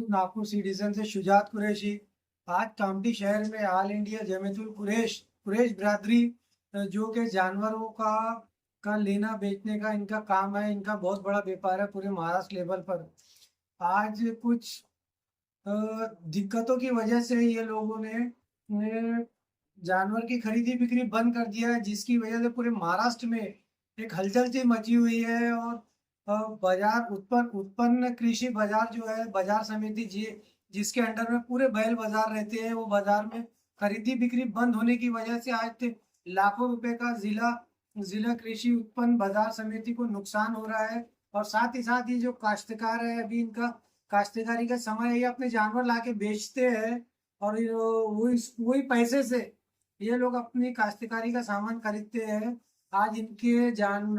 Nagpur citizen से शुजात कुरैशी। आज कामठी शहर में ऑल इंडिया जमीयतुल कुरैश बिरादरी जो कि जानवरों का लेना बेचने का इनका काम है, इनका बहुत बड़ा व्यापार है पूरे महाराष्ट्र लेवल पर। आज कुछ दिक्कतों की वजह से ये लोगों ने जानवर की खरीदी बिक्री बंद कर दिया है, जिसकी वजह से पूरे महाराष्ट्र में एक हलचल सी मची हुई है। और बाजार उत्पन्न कृषि बाजार जो है, बाजार समिति जिसके अंडर में पूरे बैल बाजार रहते हैं, वो बाजार में खरीदी बिक्री बंद होने की वजह से आज लाखों रुपए का जिला कृषि उत्पन्न बाजार समिति को नुकसान हो रहा है। और साथ ही साथ ये जो काश्तकार है, अभी इनका काश्तकारी का समय है, ये अपने जानवर लाके बेचते हैं और वही पैसे से ये लोग अपनी काश्तकारी का सामान खरीदते हैं। आज इनके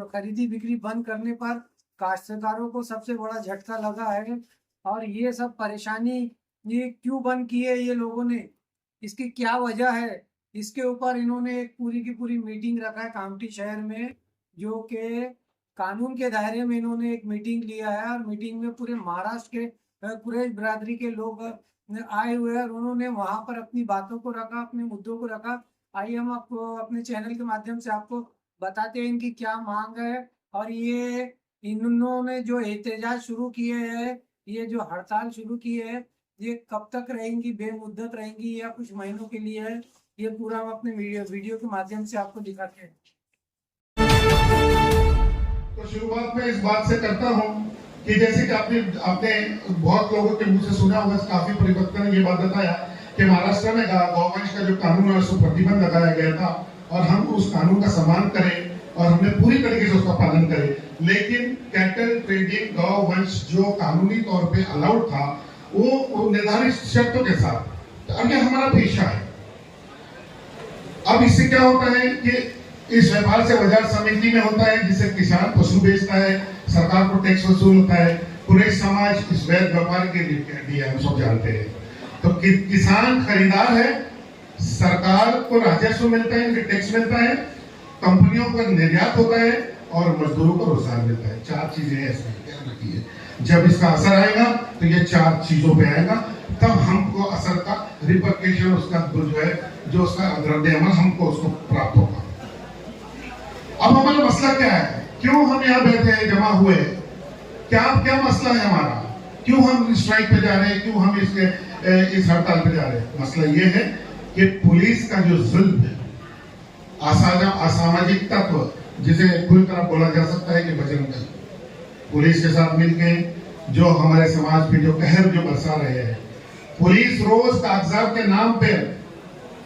खरीदी बिक्री बंद करने पर काश्तकारों को सबसे बड़ा झटका लगा है। और ये सब परेशानी ये क्यों बंद की है ये लोगों ने, इसकी क्या वजह है, इसके ऊपर इन्होंने एक पूरी की पूरी मीटिंग रखा है कामठी शहर में, जो कि कानून के दायरे में इन्होंने एक मीटिंग लिया है। और मीटिंग में पूरे महाराष्ट्र के कुरैश बिरादरी के लोग आए हुए हैं और उन्होंने वहां पर अपनी बातों को रखा, अपने मुद्दों को रखा। आइए हम आपको अपने चैनल के माध्यम से आपको बताते हैं इनकी क्या मांग है। और ये इन्होंने जो एहतजाज शुरू किए हैं, ये जो हड़ताल शुरू की है, ये कब तक रहेंगी, बेमुद्दत रहेंगी या कुछ महीनों के लिए है, ये पूरा हम अपने वीडियो के माध्यम से आपको दिखाते हैं। तो शुरुआत में इस बात से करता हूं कि जैसे कि आपने बहुत लोगों के मुंह से सुना होगा, काफी परिवर्तन ने ये बात बताया कि महाराष्ट्र में गौवंश का जो कानून है उसको प्रतिबंध लगाया गया था और हम उस कानून का सम्मान करें और हमने पूरी तरीके से उसका पालन करें। लेकिन कैटल ट्रेडिंग गौवंश जो कानूनी तौर पे अलाउड था, वो निर्धारित शर्तों के साथ, तो अब ये हमारा पेशा है। अब इससे क्या होता है कि इस व्यापार से बाजार समिति में होता है, जिसे किसान पशु बेचता है, सरकार को टैक्स वसूल होता है, पूरे समाज इस वैध व्यापार के लिए हम सब जानते हैं। तो किसान खरीदार है, सरकार को राजस्व मिलता है, इनके टैक्स मिलता है, कंपनियों को निर्यात होता है और मजदूरों को रोजगार मिलता है। चार चीजें ऐसी ध्यान रखिए। जब इसका असर आएगा तो ये चार चीजों पे आएगा, तब हमको असर का रिपरकेशन, उसका जो है, जो उसका रद्द अमल हमको उसको प्राप्त होगा। अब हमारा मसला क्या है, क्यों हम यहाँ बैठे हैं, जमा हुए, क्या मसला है हमारा, क्यों हम स्ट्राइक पे जा रहे हैं, क्यों हम इस हड़ताल पे जा रहे हैं। मसला ये है कि पुलिस का जो जुल्म है, असामाजिक तत्व, जिसे पूरी तरह बोला जा सकता है कि बजरंग दल पुलिस के साथ मिलकर जो हमारे समाज पे जो कहर जो बरसा रहे हैं। पुलिस रोज कागजात के नाम पे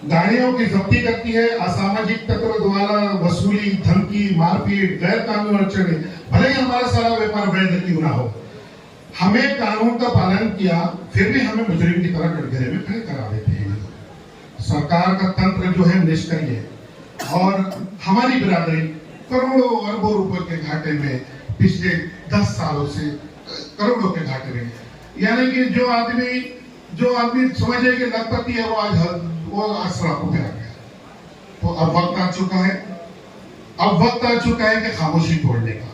गाड़ियों की जब्ती करती है, असामाजिक तत्व द्वारा वसूली, धमकी, मारपीट, गैर कानूनी अड़चने, भले ही हमारा सारा व्यापार वैध क्यों ना हो, हमें कानून का पालन किया फिर भी हमें मुजरिम की तरह कटघरे में खड़े करा देते हैं। सरकार का तंत्र जो है निष्क्रिय है और हमारी बिरादरी करोड़ों अरबों रुपए के घाटे में पिछले 10 सालों से करोड़ों के घाटे में, यानी कि जो आदमी समझे कि लखपति है, वो आज सड़कों पे आ गया। तो अब वक्त आ चुका है कि खामोशी तोड़ने का।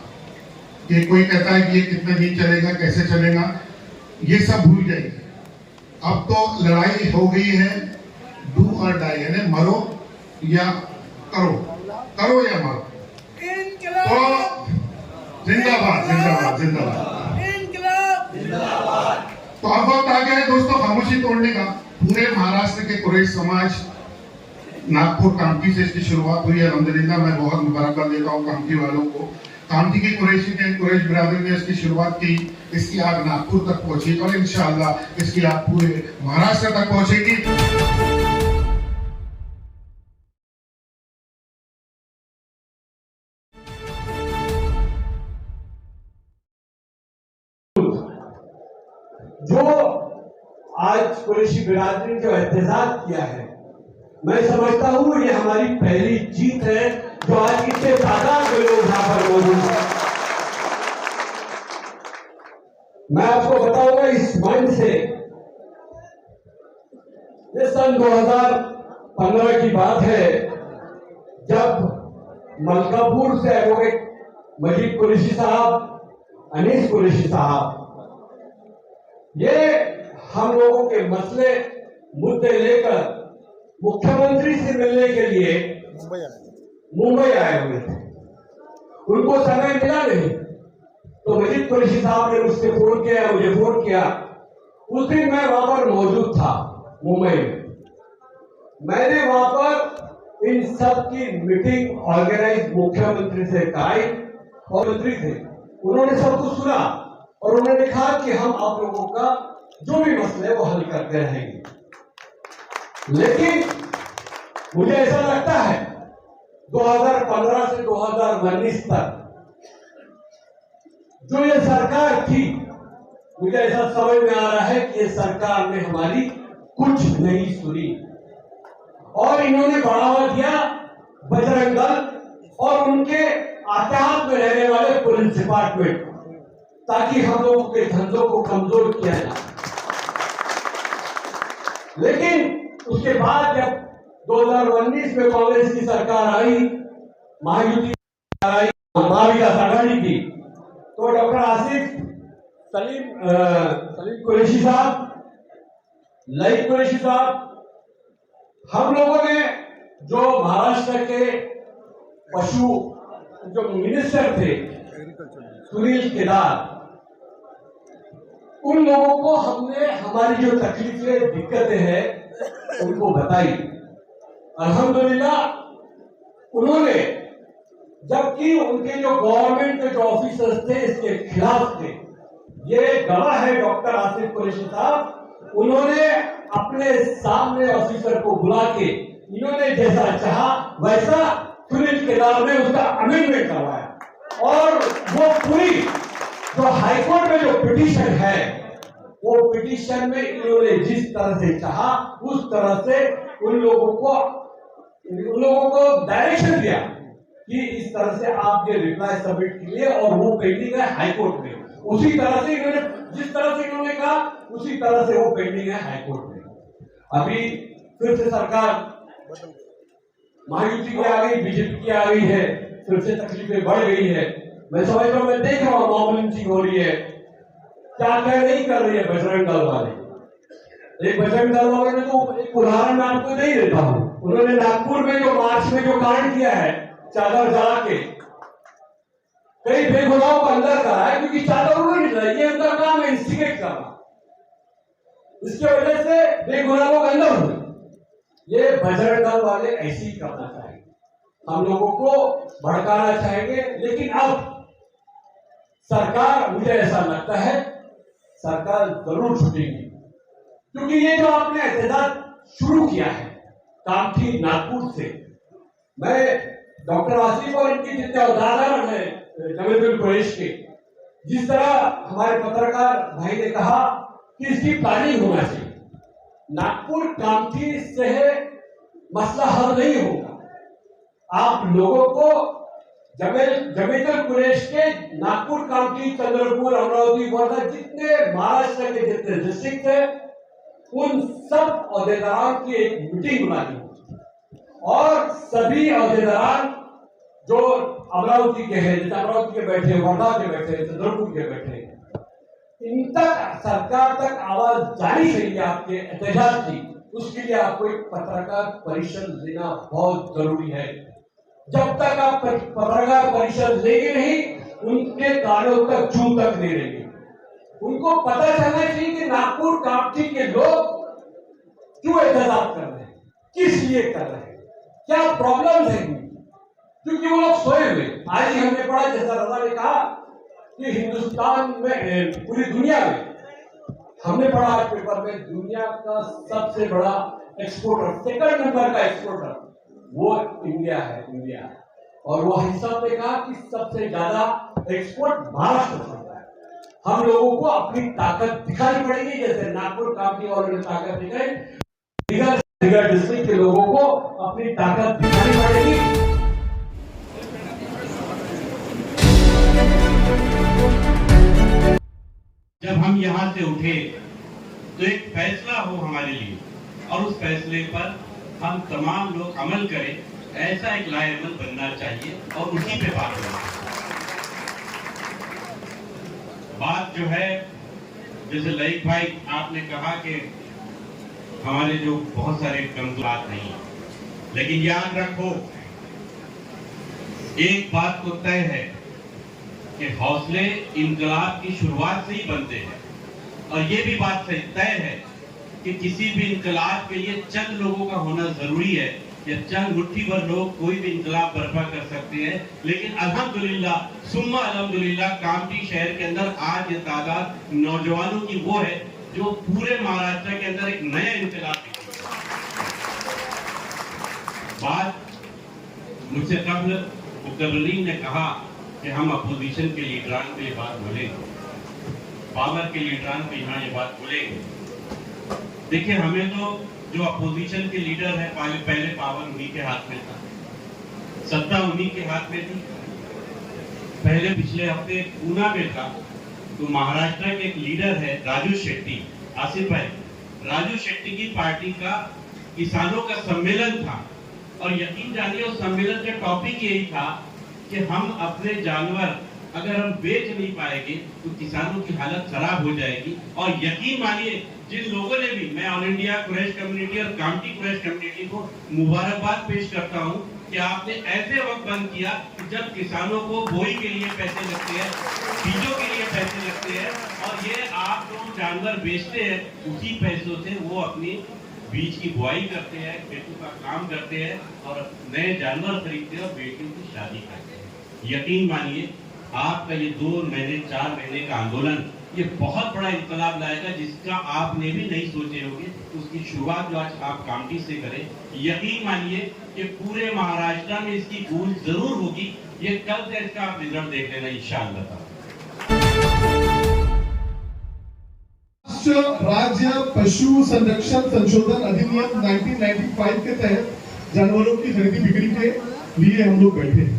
कि कोई कहता है कि ये कितने दिन चलेगा, कैसे चलेगा, ये सब भूल जाइए। अब तो लड़ाई हो गई है, डू और डाई, यानी मरो या करो या मरो। तो जिंदाबाद जिंदाबाद जिंदाबाद। तो अब वक्त आ गया है दोस्तों खामोशी तोड़ने का। पूरे महाराष्ट्र के कुरैश समाज, नागपुर कामठी से इसकी शुरुआत हुई है। अल्हम्दुलिल्लाह, मैं बहुत मुबारकबाद देता हूँ कामठी वालों को। कामठी की कुरैश बिरादरी ने इसकी शुरुआत की, इसकी आग नागपुर तक पहुंची और इंशाअल्लाह इसकी आग पूरे महाराष्ट्र तक पहुंचेगी। जो आज कुरैशी बिरादरी ने जो एहतजाज किया है, मैं समझता हूं ये हमारी पहली जीत है, जो आज इतने तादाद में लोग यहां पर मौजूद हैं। मैं आपको बताऊंगा इस मंच से, ये सन 2015 की बात है, जब मलकापुर से एडवोकेट मजीद कुरैशी साहब, अनीस कुरैशी साहब, ये हम लोगों के मसले मुद्दे लेकर मुख्यमंत्री से मिलने के लिए मुंबई आए हुए थे। उनको समय मिला नहीं, तो मजीद कुरैशी साहब ने मुझसे फोन किया, मुझे फोन किया। उस दिन मैं वहां पर मौजूद था मुंबई में। मैंने वहां पर इन सब की मीटिंग ऑर्गेनाइज मुख्यमंत्री से कराई और मंत्री थे, उन्होंने सब कुछ सुना और उन्होंने कहा कि हम आप लोगों का जो भी मसले वो हल करते रहेंगे। लेकिन मुझे ऐसा लगता है 2015 से 2019 तक जो ये सरकार थी, मुझे ऐसा समझ में आ रहा है कि ये सरकार ने हमारी कुछ नहीं सुनी और इन्होंने बढ़ावा दिया बजरंग दल और उनके आत्यात में रहने वाले पुलिस डिपार्टमेंट, ताकि हम लोगों के धंधों को कमजोर किया जाए। लेकिन उसके बाद जब 2019 में कांग्रेस की सरकार आई, महायुति आई, महाविकास आघाड़ी की, तो डॉक्टर आसिफ सलीम कुरैशी साहब, लईक कुरैशी साहब, हम लोगों ने जो महाराष्ट्र के पशु जो मिनिस्टर थे सुनील केदार, उन लोगों को हमने हमारी जो तकलीफें दिक्कतें हैं उनको बताई। अल्हम्दुलिल्लाह उन्होंने, जबकि उनके जो गवर्नमेंट के जो ऑफिसर्स थे इसके खिलाफ थे, ये गवाह है डॉक्टर आसिफ कुरैशी साहब, उन्होंने अपने सामने ऑफिसर को बुला के इन्होंने जैसा चाहा वैसा सुनील केदार ने उसका अमेंडमेंट करवाया और वो पूरी जो हाईकोर्ट में जो पिटीशन है, वो पिटीशन में इन्होंने जिस तरह से चाहा उस तरह से उन लोगों को डायरेक्शन दिया कि इस तरह से आप ये रिप्लाई सबमिट कीजिए और वो पेंडिंग है हाईकोर्ट में। उसी तरह से इन्होंने, जिस तरह से इन्होंने कहा उसी तरह से वो पेंडिंग है हाईकोर्ट में। अभी फिर से सरकार महायुति की आ गई, बीजेपी की आ गई है, फिर से तकलीफें बढ़ गई है। मैं समझ रहा हूं, मैं देख रहा हूं मामूली चीज हो रही है, क्या क्या नहीं कर रही है बजरंग दल वाले। एक बजरंग दल वाले ने तो एक उदाहरण मैं आपको दे देता हूं, उन्होंने नागपुर में जो मार्च में जो कांड किया है, चादर जला के कई बेगुनाहों को अंदर करा है, क्योंकि चादर उन्होंने नहीं जलाई, ये अंदर काम है इंस्टिगेट करना, इसकी वजह से बेगुनाह लोग अंदर हुए। ये बजरंग दल वाले ऐसे ही करना चाहेंगे, हम लोगों को भड़काना चाहेंगे। लेकिन अब सरकार, मुझे ऐसा लगता है सरकार जरूर छूटेगी, क्योंकि ये जो आपने एहतजाज शुरू किया है कामठी नागपुर से, मैं डॉक्टर आसिफ और इनके जितने उदाहरण है जमील कुरैश के, जिस तरह हमारे पत्रकार भाई ने कहा कि इसकी प्लानिंग होना चाहिए, नागपुर कामठी से मसला हल नहीं होगा। आप लोगों को जमील कुरैश के नागपुर, कामठी, चंद्रपुर, अमरावती, वर्धा, जितने महाराष्ट्र के जितने डिस्ट्रिक्ट है, उन सब अहदेदारों की एक मीटिंग बुलानी और सभी अहदेदार जो अमरावती के हैं, जैसे अमरावती के बैठे, वर्धा के बैठे, चंद्रपुर के बैठे, इन तक सरकार तक आवाज जानी चाहिए आपके एहतजाज की। उसके लिए आपको एक पत्रकार परिषद लेना बहुत जरूरी है। जब तक आप पत्रकार परिषद लेंगे नहीं, उनके कानों तक जू तक नहीं रहेंगे। उनको पता चलना चाहिए कि नागपुर कामठी के लोग क्यों एहतजाज कर रहे हैं, किस लिए कर रहे हैं, क्या प्रॉब्लम है, क्योंकि वो लोग सोए हुए। आज ही हमने पढ़ा, जैसा रजा ने कहा कि हिंदुस्तान में, पूरी दुनिया में, हमने पढ़ा आज पेपर में, दुनिया का सबसे बड़ा एक्सपोर्टर, सेकंड नंबर का एक्सपोर्टर वो इंडिया है, इंडिया। और वो हिसाब ने कहा कि सबसे ज्यादा एक्सपोर्ट महाराष्ट्र करता है। हम लोगों को अपनी ताकत दिखानी पड़ेगी, जैसे नागपुर कामठी वालों ने ताकत दिखाई, दीगर डिस्ट्रिक्ट के लोगों को अपनी ताकत दिखानी पड़ेगी। जब हम यहाँ से उठे तो एक फैसला हो हमारे लिए और उस फैसले पर हम तमाम लोग अमल करें, ऐसा एक लाएअमल बनना चाहिए और उसी पे बात करना। बात जो है जैसे ललित भाई आपने कहा कि हमारे जो बहुत सारे कमजोरात नहीं है, लेकिन याद रखो एक बात तो तय है कि हौसले इनकलाब की शुरुआत से ही बनते हैं, और ये भी बात तय है कि किसी भी इनकलाब के लिए चंद लोगों का होना जरूरी है, या चंद मुट्ठी भर लोग कोई भी इनकलाब बर्पा कर सकते हैं। लेकिन अल्हम्दुलिल्लाह सुम्मा अल्हम्दुलिल्लाह कामठी शहर के अंदर आज ये तादाद नौजवानों की वो है जो पूरे महाराष्ट्र के अंदर एक नया इनकलाब बात मुझसे कबल मुकर्रीन ने कहा कि हम अपोजिशन के लीडरान पे ये बात बोलेंगे, पावर के लीडरान पे यहाँ ये बात बोलेंगे। देखिए हमें तो जो अपोजिशन के लीडर है पहले पावर उन्हीं के हाथ में था, सत्ता उन्हीं के हाथ में थी। पहले पिछले हफ्ते पूना में था तो महाराष्ट्र के एक लीडर है राजू शेट्टी, आसिफ भाई, राजू शेट्टी की पार्टी का किसानों का सम्मेलन था, और यकीन जानिए उस सम्मेलन का टॉपिक यही था कि हम अपने जानवर अगर हम बेच नहीं पाएंगे तो किसानों की हालत खराब हो जाएगी। और यकीन मानिए जिन लोगों ने भी, मैं ऑल इंडिया कुरैश कम्युनिटी और कामठी कुरैश कम्युनिटी को मुबारकबाद पेश करता हूं कि आपने ऐसे वक्त बंद किया कि जब किसानों को बोई के लिए पैसे लगते हैं, बीजों के लिए पैसे लगते हैं, और ये आप जो जानवर बेचते हैं उसी पैसों से वो अपनी बीज की बुआई करते हैं, खेतों का काम करते हैं और नए जानवर खरीदते हैं और बेटियों की शादी करते हैं। यकीन मानिए आपका ये 2 महीने 4 महीने का आंदोलन ये बहुत बड़ा इनकलाब लाएगा, जिसका आपने भी नहीं सोचे होंगे। उसकी शुरुआत जो आज आप कामठी से करें, यकीन मानिए कि पूरे महाराष्ट्र में इसकी गूंज जरूर होगी। ये कल से इसका आप रिजल्ट देख लेना इंशाअल्लाह। राज्य पशु संरक्षण संशोधन अधिनियम 1995 के तहत जानवरों की खरीदी बिक्री के लिए हम लोग बैठे हैं।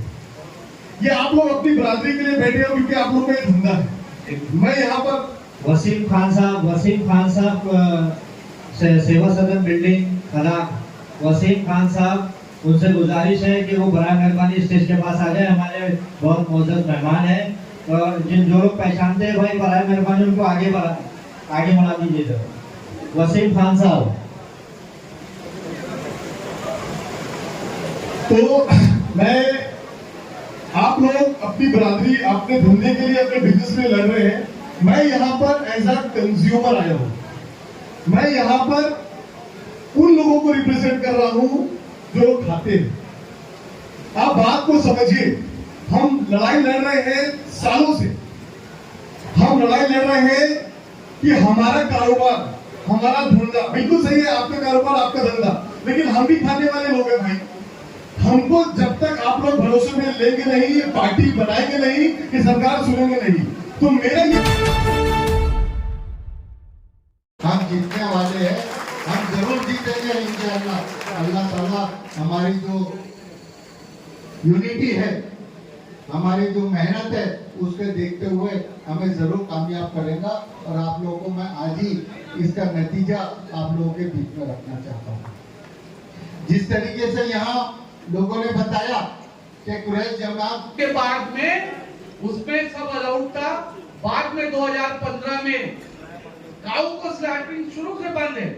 ये आप लोग अपनी बरादरी के लिए बैठे हो क्योंकि आप लोग का ये धंधा है। मैं यहाँ पर वसीम खान साहब सेवा सदन बिल्डिंग खराब। वसीम खान साहब उनसे गुजारिश है कि वो बराए मेहरबानी स्टेज के पास आ जाए, हमारे बहुत मोअज़्ज़ज़ मेहमान हैं और जो लोग पहचानते हैं भाई बराए मेहरबानी उनको आगे बढ़ा दीजिए। वसीम खान साहब। तो मैं आप लोग अपनी बरादरी अपने धंधे के लिए अपने बिजनेस में लड़ रहे हैं, मैं यहाँ पर एज अ कंज्यूमर आया हूँ। मैं यहाँ पर उन लोगों को रिप्रेजेंट कर रहा हूँ जो लोग खाते हैं। आप बात को समझिए, हम लड़ाई लड़ रहे हैं सालों से। हम लड़ाई लड़ रहे हैं कि हमारा कारोबार, हमारा धंधा, बिल्कुल सही है आपका कारोबार आपका धंधा, लेकिन हम भी खाने वाले लोग हैं भाई। हमको जब तक आप लोग भरोसे में लेंगे नहीं, पार्टी बनाएंगे नहीं, कि सरकार सुनेंगे नहीं, तो मेरा ये हम जीतने वाले हैं, हम जरूर जीतेंगे इंशाअल्लाह। अल्लाह ताला हमारी जो यूनिटी है, हमारी जो मेहनत है, उसके देखते हुए हमें जरूर कामयाब करेगा। और आप लोगों को मैं आज ही इसका नतीजा आप लोगों के बीच में रखना चाहता हूँ। जिस तरीके से यहाँ लोगों ने बताया कि कुरैश जमात के बाद में उसमें सब अलाउड था। बाद में 2015 में काऊ को स्लैटिंग शुरू से बंद है,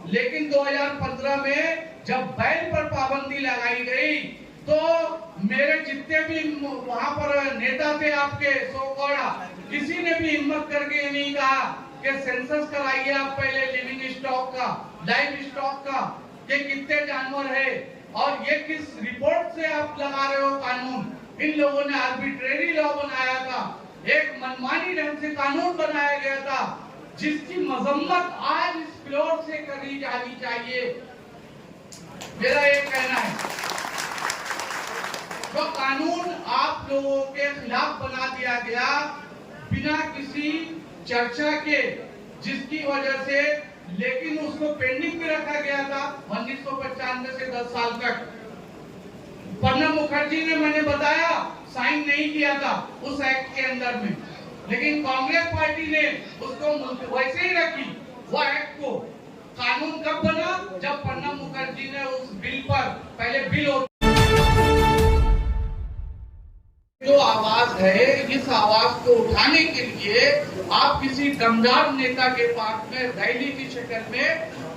लेकिन 2015 में जब बैल पर पाबंदी लगाई गई तो मेरे जितने भी वहां पर नेता थे आपके सोकोड़ा, किसी ने भी हिम्मत करके नहीं कहा कि सेंसस कराइए आप पहले लिविंग स्टॉक का, लाइव स्टॉक का, कि कितने जानवर है और ये किस रिपोर्ट से आप लगा रहे हो कानून। इन लोगों ने आर्बिट्रेरी लॉ बनाया था, एक मनमानी ढंग से कानून बनाया गया था, जिसकी मजम्मत आज इस फ्लोर से करी जानी चाहिए। मेरा ये कहना है, जो कानून आप लोगों के खिलाफ बना दिया गया बिना किसी चर्चा के, जिसकी वजह से, लेकिन उसको पेंडिंग में रखा गया था 1995 से 10 साल तक। प्रणब मुखर्जी ने, मैंने बताया, साइन नहीं किया था उस एक्ट के अंदर में, लेकिन कांग्रेस पार्टी ने उसको वैसे ही रखी। वो एक्ट को कानून कब बना? जब प्रणब मुखर्जी ने उस बिल पर, पहले बिल जो आवाज है, इस आवाज को उठाने के लिए आप किसी दमदार नेता के पास में रैली की शक्ल में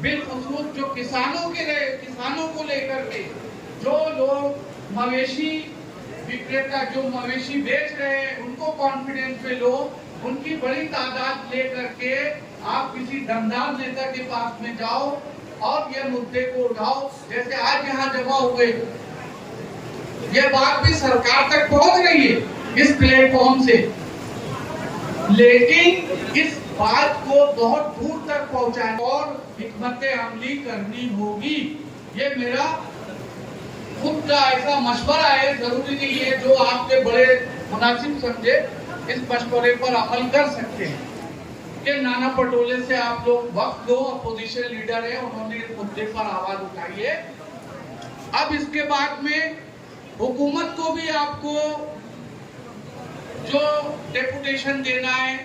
बिलखुसूस जो किसानों को लेकर के जो लोग मवेशी विक्रेता जो मवेशी बेच रहे हैं उनको कॉन्फिडेंस में लो, उनकी बड़ी तादाद लेकर के आप किसी दमदार नेता के पास में जाओ और ये मुद्दे को उठाओ। जैसे आज यहाँ जमा हुए, ये बात भी सरकार तक पहुंच रही है इस प्लेटफॉर्म से, लेकिन इस बात को बहुत दूर तक पहुंचाना और हिकमत अमली करनी होगी। ये मेरा खुद का ऐसा मशवरा है, जरूरी नहीं है जो आपके बड़े मुनासिब समझे इस मशवरे पर अमल कर सकते हैं कि नाना पटोले से आप लोग वक्त दो, अपोजिशन लीडर है, उन्होंने इस मुद्दे पर आवाज उठाई है। अब इसके बाद में हुकूमत को भी आपको जो डेपुटेशन देना है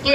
तो